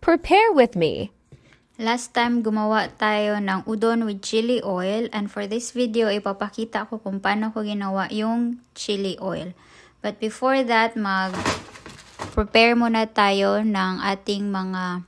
Prepare with me. Last time, gumawa tayo ng udon with chili oil. And for this video, ipapakita ko kung paano ko ginawa yung chili oil. But before that, mag-prepare muna tayo ng ating mga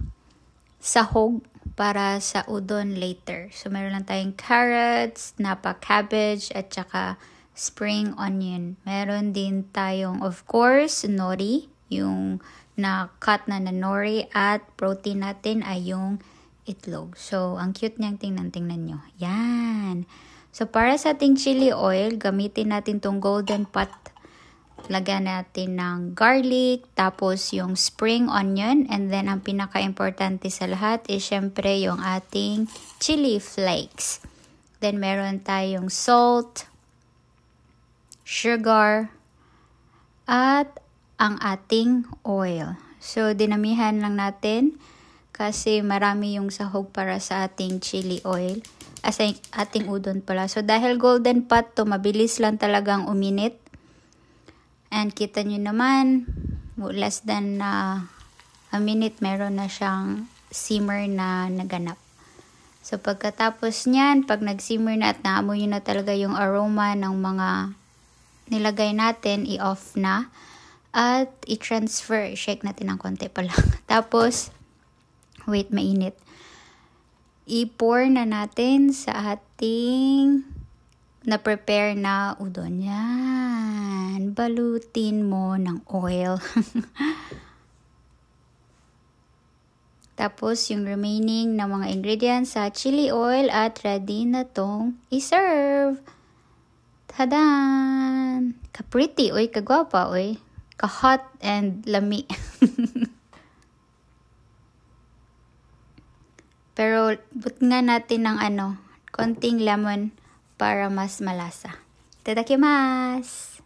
sahog para sa udon later. So, meron lang tayong carrots, napa cabbage, at saka spring onion. Meron din tayong, of course, nori, yung na-cut na nori, at protein natin ay yung itlog. So, ang cute niyang tingnan nyo. Yan. So, para sa ating chili oil, gamitin natin tong golden pot. Lagyan natin ng garlic, tapos yung spring onion, and then ang pinaka-importante sa lahat is syempre yung ating chili flakes. Then, meron tayong salt, sugar, at ang ating oil. So, dinamihan lang natin kasi marami yung sahog para sa ating chili oil. Ating udon pala. So, dahil golden pot to, mabilis lang talagang uminit. And kita nyo naman, less than a minute, meron na siyang simmer na naganap. So, pagkatapos niyan, pag nag-simmer na at naamoy nyo na talaga yung aroma ng mga nilagay natin, i-off na. At i-transfer. Shake natin ng konti pa lang. Tapos, wait, mainit. I-pour na natin sa ating na-prepare na udon. Yan. Balutin mo ng oil. Tapos, yung remaining na mga ingredients sa chili oil at ready na tong i-serve. Tadan! Ka-pretty, oy. Kagwapa, oy. Ka-hot and lami. Pero, but nga natin ng konting lemon para mas malasa. Itadakimasu!